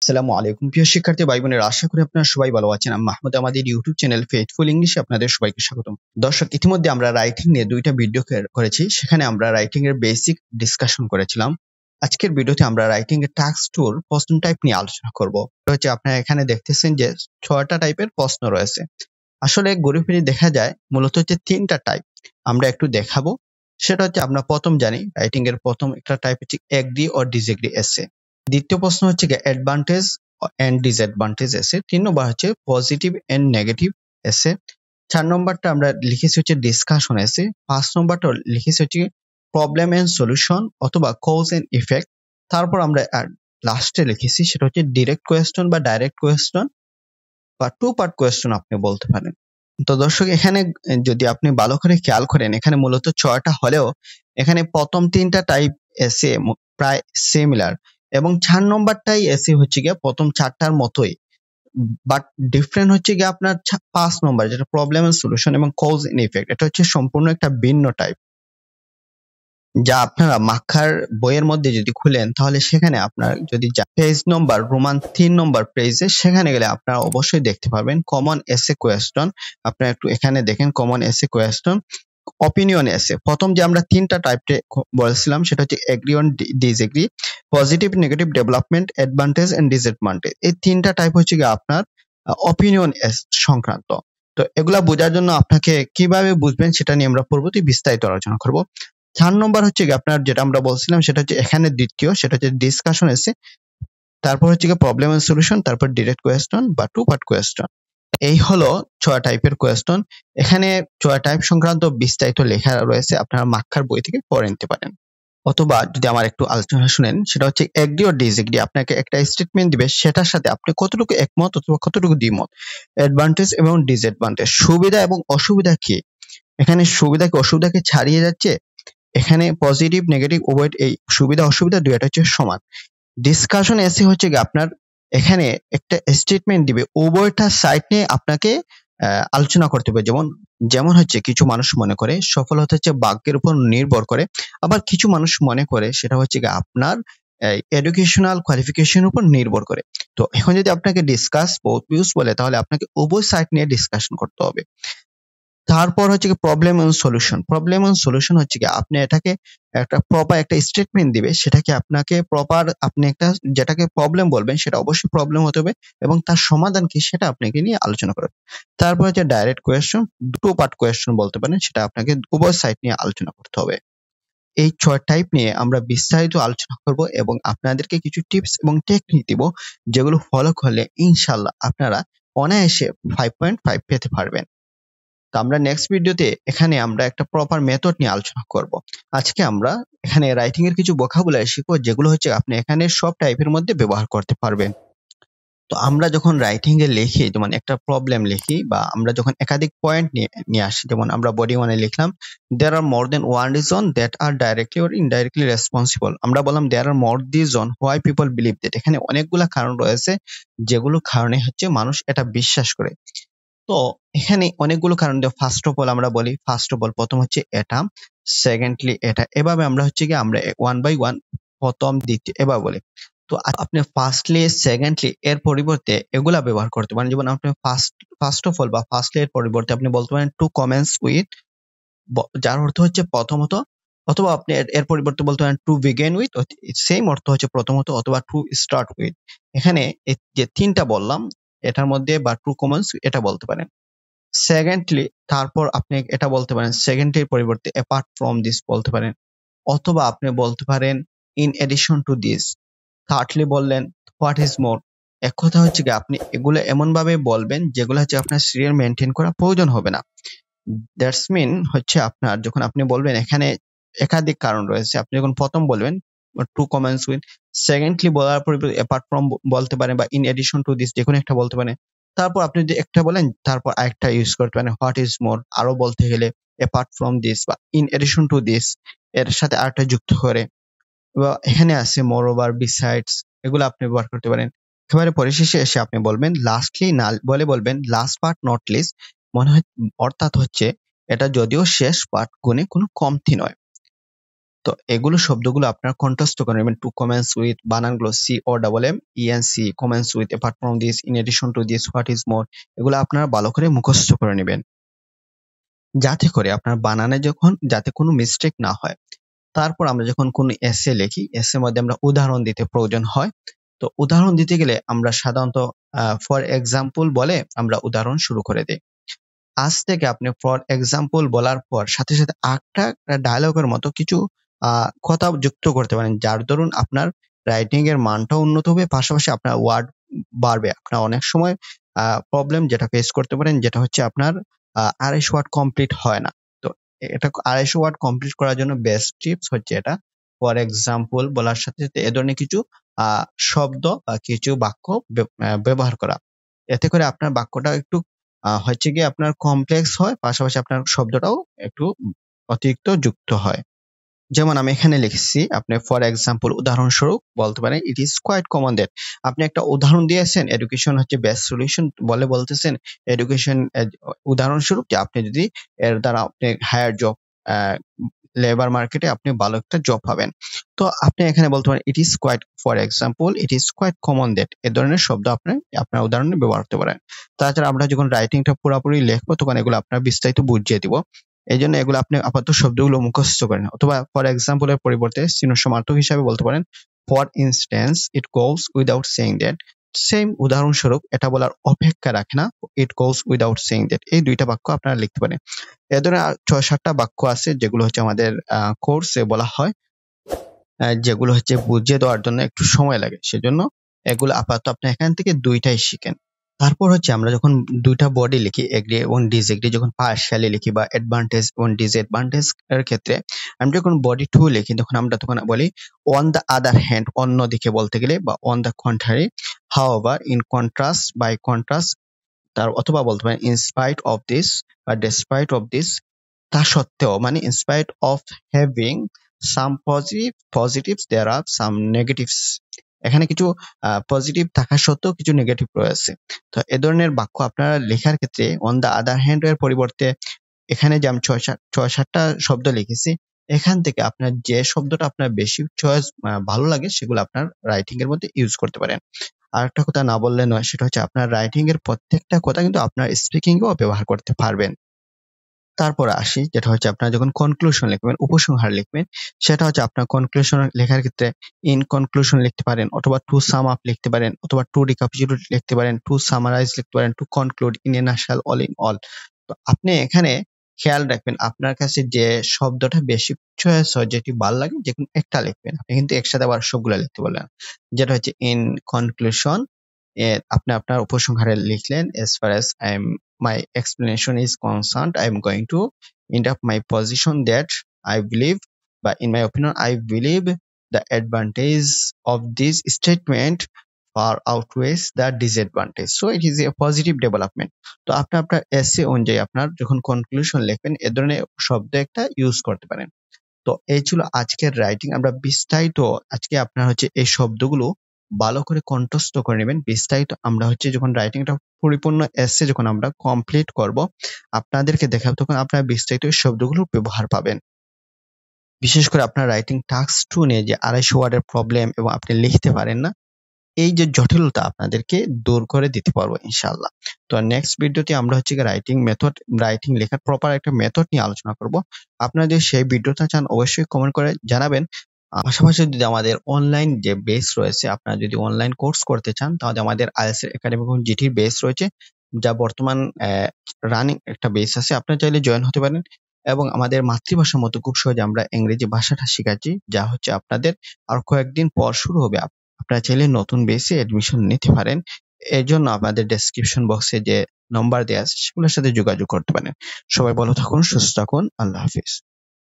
আসসালামু আলাইকুম প্রিয় শিক্ষার্থী ভাই বোনেরা, আশা করি আপনারা সবাই ভালো আছেন। আমি মাহমুদ, আমাদের ইউটিউব চ্যানেল ফেথফুল ইংলিশে আপনাদের সবাইকে স্বাগতম। দর্শক, ইতিমধ্যে আমরা রাইটিং নিয়ে 2টা ভিডিও করেছি, সেখানে আমরা রাইটিং এর বেসিক ডিসকাশন করেছিলাম। আজকের ভিডিওতে আমরা রাইটিং এর টাস্ক 2 এর প্রশ্ন টাইপ নিয়ে আলোচনা করব। এটা হচ্ছে আপনারা এখানে দেখতেছেন যে 6টা টাইপের প্রশ্ন রয়েছে। আসলে ঘুরে ফিরে দেখা যায় মূলত হচ্ছে 3টা টাইপ আমরা একটু দেখাবো। সেটা হচ্ছে আমরা প্রথম জানি রাইটিং এর প্রথম একটা টাইপ হচ্ছে এগ্রি অর ডিসএগ্রি এসে। দ্বিতীয় প্রশ্ন হচ্ছে অ্যাডভান্টেজ এন্ড ডিসঅ্যাডভান্টেজ এসে। 3 নম্বর হচ্ছে পজিটিভ এন্ড নেগেটিভ এসে। 4 নম্বরটা আমরা লিখেছি হচ্ছে ডিসকাশন এসে। 5 নম্বরটা লিখেছি হচ্ছে প্রবলেম এন্ড সলিউশন অথবা কজ এন্ড ইফেক্ট। তারপর আমরা লাস্টে লিখেছি সেটা হচ্ছে ডিরেক্ট কোয়েশ্চন বা ডাইরেক্ট কোয়েশ্চন বা টু পার্ট কোয়েশ্চন আপনি বলতে পারেন। তো দর্শক, এখানে যদি আপনি ভালো করে খেয়াল করেন, এখানে মূলত 6টা হলেও এখানে প্রথম 3টা টাইপ এসে প্রায় সিমিলার এবং 4 নম্বরটাই এসে হচ্ছে গিয়ে প্রথম 4টার মতোই, বাট ডিফারেন্ট হচ্ছে গিয়ে আপনার 5 নম্বর যেটা প্রবলেম এন্ড সলিউশন এবং কজ এন্ড ইফেক্ট। এটা হচ্ছে সম্পূর্ণ একটা ভিন্ন টাইপ, যা আপনারা মাখার বইয়ের মধ্যে যদি খুলেন তাহলে সেখানে আপনার যদি পেজ নম্বর রোমান 3 নম্বর পেজে সেখানে গেলে আপনারা অবশ্যই দেখতে পারবেন কমন এসে কোয়েশ্চন। আপনারা একটু এখানে দেখেন কমন এসে কোয়েশ্চন, অপিনিয়ন এসে। প্রথম যে আমরা 3টা টাইপে বলছিলাম সেটা হচ্ছে agree on disagree, positive negative development, advantage and disadvantage. এই 3টা টাইপ হচ্ছে গিয়ে আপনার অপিনিয়ন সংক্রান্ত। তো এগুলা বোঝার জন্য আপনাকে কিভাবে বুঝবেন সেটা নিয়ে আমরা পরবর্তী বিস্তারিত আলোচনা করব। 4 নম্বর হচ্ছে আপনার যেটা আমরা বলছিলাম সেটা হচ্ছে এখানে দ্বিতীয়, সেটা হচ্ছে ডিসকাশন এসে। তারপর হচ্ছে প্রবলেম এন্ড সলিউশন, তারপর ডিরেক্ট কোয়েশ্চন বা টু পার্ট কোয়েশ্চন। এই হলো 6 টাইপের কোয়েশ্চন। এখানে 6 টাইপ সংক্রান্ত বিস্তারিত লেখা রয়েছে, আপনারা মাক্ষার বই থেকে পড়ে নিতে পারেন। অথবা যদি আমার একটু আলোচনা শুনেন, সেটা হচ্ছে এগ্রি ও ডিসএগ্রি। আপনাকে একটা স্টেটমেন্ট দিবে, সেটার সাথে আপনি কতটুকু একমত অথবা কতটুকু দ্বিমত। অ্যাডভান্টেজ এবং ডিসঅ্যাডভান্টেজ, সুবিধা এবং অসুবিধা কি, এখানে সুবিধা কি অসুবিধাকে ছাড়িয়ে যাচ্ছে। এখানে পজিটিভ নেগেটিভ উভয়, এই সুবিধা অসুবিধা দুইটা হচ্ছে সমান। ডিসকাশন এসে হচ্ছে কি আপনার এখানে একটা স্টেটমেন্ট দিবে, উভয়টা সাইড নিয়ে আপনাকে আলোচনা করতে হবে। যেমন যেমন হচ্ছে কিছু মানুষ মনে করে সফলতা হচ্ছে ভাগ্যের উপর নির্ভর করে, আবার কিছু মানুষ মনে করে সেটা হচ্ছে কি আপনার এডুকেশনাল কোয়ালিফিকেশনের উপর নির্ভর করে। তো এখন যদি আপনাকে ডিসকাস বোথ ভিউজ বলে, তাহলে আপনাকে উভয় সাইড নিয়ে ডিসকাশন করতে হবে। তারপর হচ্ছে কি problem and solution. Problem and solution হচ্ছে কি আপনি এটাকে একটা প্রপার একটা স্টেটমেন্ট দিবে, সেটাকে আপনাকে প্রপার আপনি একটা যেটাকে প্রবলেম বলবেন সেটা অবশ্যই প্রবলেম হতে হবে এবং তার সমাধান কি সেটা আপনাকে নিয়ে আলোচনা করবে। তারপর হচ্ছে direct question, two part question বলতে পারেন, সেটা আপনাকে উভয় সাইড নিয়ে আলোচনা করতে হবে। এই 6 টাইপ নিয়ে আমরা বিস্তারিত আলোচনা করব এবং আপনাদেরকে কিছু টিপস এবং টেকনিক দিব, যেগুলো ফলো করলে ইনশাআল্লাহ আপনারা অনায়াসে 5.5 পেতে পারবেন। তো আমরা নেক্সট ভিডিওতে এখানে আমরা একটা প্রপার মেথড নিয়ে আলোচনা করব। আজকে আমরা এখানে রাইটিং এর কিছু ভোকাবুলারি শিখবো, যেগুলো হচ্ছে আপনি এখানে সব টাইপের মধ্যে ব্যবহার করতে পারবেন। তো আমরা যখন রাইটিং এ লিখি, যেমন একটা প্রবলেম লিখি বা আমরা যখন একাধিক পয়েন্ট নিয়ে আসি, যেমন আমরা বডি 1 এ লিখলাম there are more than one reason that are directly or indirectly responsible, আমরা বললাম there are more reason why people believe that। এখানে অনেকগুলা কারণ রয়েছে যেগুলো কারণে হচ্ছে মানুষ এটা বিশ্বাস করে। তো এখানে অনেকগুলো কারণ দিয়ে ফার্স্ট অফ অল আমরা বলি, ফার্স্ট অফ অল প্রথম হচ্ছে এটা, সেকেন্ডলি এটা, এভাবে আমরা হচ্ছে কি আমরা 1 বাই 1 প্রথম দ্বিতীয় এভাবে বলি। তো আপনি ফার্স্টলি সেকেন্ডলি এর পরিবর্তে এগুলা ব্যবহার করতে পারেন। যেমন আপনি ফার্স্ট অফ অল বা ফার্স্টলি এর পরিবর্তে আপনি বলতে পারেন টু কমেন্টস উইথ, যার অর্থ হচ্ছে প্রথমত, অথবা আপনি এর পরিবর্তে বলতে পারেন টু বিগিন উইথ, সেম অর্থ হচ্ছে প্রথমত, অথবা টু স্টার্ট উইথ। এখানে যে 3টা বললাম এটার মধ্যে বা টু কমেন্টস এটা বলতে পারেন। সেকেন্ডলি তারপর আপনি এটা বলতে পারেন, সেকেন্ডলির পরিবর্তে অ্যাপার্ট ফ্রম দিস বলতে পারেন, অথবা আপনি বলতে পারেন in addition to this. Thirdly বললেন হোয়াট ইজ মোর। এক কথা হচ্ছে কি আপনি এগুলো এমন ভাবে বলবেন যেগুলো হচ্ছে আপনার সিরিয়াল মেনটেন করা প্রয়োজন হবে না। দ্যাটস মিন হচ্ছে আপনার যখন আপনি বলবেন এখানে একাধিক কারণ রয়েছে, আপনি যখন প্রথম বলবেন টু কমেন্টস উইথ, সেকেন্ডলি বলার পরিবর্তে অ্যাপার্ট ফ্রম বলতে পারেন বা ইন এডিশন টু দিস, যে কোনো একটা বলতে পারেন। তারপর আপনি যদি একটা বলেন তারপর আরেকটা ইউজ করতে পারেন হোয়াট ইজ মোর, আরো বলতে গেলে অ্যাপার্ট ফ্রম দিস বা ইন এডিশন টু দিস, এর সাথে আরেকটা যুক্ত করে, বা এখানে আছে মোর ওভার, বিসাইডস, এগুলো আপনি ব্যবহার করতে পারেন। একেবারে পরিশেষে এসে আপনি বলবেন লাস্টলি না বলে বলবেন লাস্ট বাট নট লিস্ট, মনে হয় অর্থাৎ হচ্ছে এটা যদিও শেষ বাট গুণে কোনো কমতি নয়। তো এগুলো শব্দগুলো আপনার কন্ট্রাস্ট করে নেবেন। টু কমেন্টস উইথ বানানগুলো C O double M E N C, commence with apart from this, in addition to this, what is more, এগুলো আপনারা ভালো করে মুখস্থ করে নেবেন, যাতে করে আপনার বানানে যাতে কোনো মিস্টেক না হয়। তারপর আমরা যখন কোনো এসে লিখি, এসের মধ্যে আমরা উদাহরণ দিতে প্রয়োজন হয়। তো উদাহরণ দিতে গেলে আমরা সাধারণত ফর এক্সাম্পল বলে আমরা উদাহরণ শুরু করে দিই। আজ থেকে আপনি ফর এক্সাম্পল বলার পর সাথে সাথে একটা ডায়লগের মতো কিছু কথা যুক্ত করতে পারেন, যার দরুন আপনার রাইটিং এর মানটাও উন্নত হবে, পাশাপাশি আপনার ওয়ার্ড বাড়বে। আপনার অনেক সময় প্রবলেম যেটা ফেস করতে পারেন, যেটা হচ্ছে আপনার 250 ওয়ার্ড কমপ্লিট হয় না। তো এটা 250 ওয়ার্ড কমপ্লিট করার জন্য বেস্ট টিপস হচ্ছে এটা, ফর এক্সাম্পল বলার সাথে সাথে এ ধরনের কিছু শব্দ বা কিছু বাক্য ব্যবহার করা। এতে করে আপনার বাক্যটা একটু হচ্ছে গিয়ে আপনার কমপ্লেক্স হয়, পাশাপাশি আপনার শব্দটাও একটু অতিরিক্ত যুক্ত হয়। যেমন আমি এখানে লিখছি, আপনি ফর এক্সাম্পল উদাহরণস্বরূপ বলতে পারেন, it is quite common that. আপনি একটা উদাহরণ দিয়েছেন, এডুকেশন হচ্ছে বেস্ট সলিউশন বলতেছেন এডুকেশন, উদাহরণস্বরূপ যে আপনি যদি এর দ্বারা আপনি হায়ার জব, লেবার মার্কেটে আপনি ভালো একটা জব পাবেন। তো আপনি এখানে বলতে পারেন, it is quite, for example it is quite common that, এ ধরনের শব্দ আপনি আপনার উদাহরণে ব্যবহার করতে পারেন। তাছাড়া আমরা যখন রাইটিংটা পুরোপুরি লিখবো তখন এগুলো আপনার বিস্তারিত বুঝিয়ে দিব। এই জন্য এগুলো আপনি আপাতত শব্দগুলো মুখস্থ করেন, অথবা ফর এক্সাম্পল এর পরিবর্তে চিহ্নসমার্থক হিসাবে বলতে পারেন, for instance it goes without saying that. Same উদাহরণস্বরূপ, এটা বলার অপেক্ষা রাখে না, ইট গোস উইদাউট সেইং দ্যাট। এই দুইটা বাক্য আপনারা লিখতে পারেন। এ ধরনের 6-7টা বাক্য আছে যেগুলো হচ্ছে আমাদের কোর্সে বলা হয়, যেগুলো হচ্ছে বুঝিয়ে দেওয়ার জন্য একটু সময় লাগে, সেজন্য এগুলো আপাতত আপনি এখান থেকে দুইটাই শিখেন। তারপর হচ্ছে আমরা যখন দুইটা বডি লিখি, এগ্রি এবং ডিসএগ্রি, যখন পার্শিয়ালি লিখি বা অ্যাডভান্টেজ এবং ডিসঅ্যাডভান্টেজ এর ক্ষেত্রে আমরা যখন বডি টু লিখি তখন বলি অন দ্য আদার হ্যান্ড, অন্যদিকে বলতে গেলে, বা on the contrary, however, in contrast, by contrast, অথবা বলতে পারেন ইন স্পাইট অফ দিস বা ডেসপাইট অফ দিস, তা সত্ত্বেও, মানে in spite of having some positives there are some negatives, এখানে কিছু পজিটিভ থাকা সত্ত্বেও কিছু নেগেটিভ রয়েছে। তো এ ধরনের বাক্য আপনারা লেখার ক্ষেত্রে অন দা আদার হ্যান্ড এর পরিবর্তে এখানে যে আমি 6-7টা শব্দ লিখেছি, এখান থেকে আপনার যে শব্দটা আপনার বেশি চয়েস ভালো লাগে সেগুলো আপনার রাইটিং এর মধ্যে ইউজ করতে পারেন। আর একটা কথা না বললে নয়, সেটা হচ্ছে আপনার রাইটিং এর প্রত্যেকটা কথা কিন্তু আপনার স্পিকিং এও ব্যবহার করতে পারবেন। তারপরে আসি, যেটা হচ্ছে আপনার যখন কনক্লুশন লিখবেন, উপসংহার লিখবেন, সেটা হচ্ছে আপনার কনক্লুশন লেখার ক্ষেত্রে ইন কনক্লুশন লিখতে পারেন, অথবা টু সাম আপ লিখতে পারেন, অথবা টু রিক্যাপিচুলেট লিখতে পারেন, টু সামারাইজ লিখতে পারেন, to conclude in a nutshell, all in all. তো আপনি এখানে খেয়াল রাখবেন আপনার কাছে যে শব্দটা বেশি চয়েস হয়, যেটি ভালো লাগে, যে কোনো একটা লিখবেন। আপনি কিন্তু একসাথে আবার সবগুলো লিখতে বললেন, যেটা হচ্ছে ইন কনক্লুশন, আপনি আপনার উপসংহারে লিখলেন, as far as my explanation is concerned, I am going to end up my position that I believe, but in my opinion, I believe the advantage of this statement far outweighs the disadvantage. So it is a positive development. তো আপনি আপনার এসে অনুযায়ী আপনার যখন conclusion লিখবেন, এ ধরনের শব্দ একটা ইউজ করতে পারেন। তো এই ছিল আজকের রাইটিং। আমরা বিস্তারিত আজকে আপনার হচ্ছে এই শব্দগুলো ভালো করে কণ্ঠস্থ করে নেবেন। বিস্তারিত আমরা হচ্ছে যখন রাইটিংটা পরিপূর্ণ এসে যখন আমরা কমপ্লিট করব, আপনাদেরকে দেখাবো, তখন আপনারা বিস্তারিত এই শব্দগুলোর ব্যবহার পাবেন। বিশেষ করে আপনার রাইটিং টাস্ক 2 নিয়ে যে 250 ওয়ার্ডের প্রবলেম এবং আপনি লিখতে পারেন না, এই যে জটিলতা আপনাদেরকে দূর করে দিতে পারবো ইনশাআল্লাহ। তো নেক্সট ভিডিওতে আমরা হচ্ছে রাইটিং লেখার প্রপার একটা মেথড নিয়ে আলোচনা করব। আপনারা যদি সেই ভিডিওটা চান অবশ্যই কমেন্ট করে জানাবেন। পাশাপাশি যদি আমাদের অনলাইন যে বেস রয়েছে, আপনারা যদি অনলাইন কোর্স করতে চান, তাহলে আমাদের IELTS একাডেমি এবং জিটির বেস রয়েছে, যা বর্তমান রানিং একটা বেস আছে, আপনারা চাইলে জয়েন হতে পারেন। এবং আমাদের মাতৃভাষার মতো খুব সহজে আমরা ইংরেজি ভাষাটা শেখাচ্ছি, যা হচ্ছে আপনাদের আর কয়েকদিন পর শুরু হবে। আপনারা চাইলে নতুন বেসে এডমিশন নিতে পারেন। এর জন্য আপনাদের ডেসক্রিপশন বক্সে যে নম্বর দেওয়া আছে সেগুলোর সাথে যোগাযোগ করতে পারেন। সবাই ভালো থাকুন, সুস্থ থাকুন, আল্লাহ হাফিজ।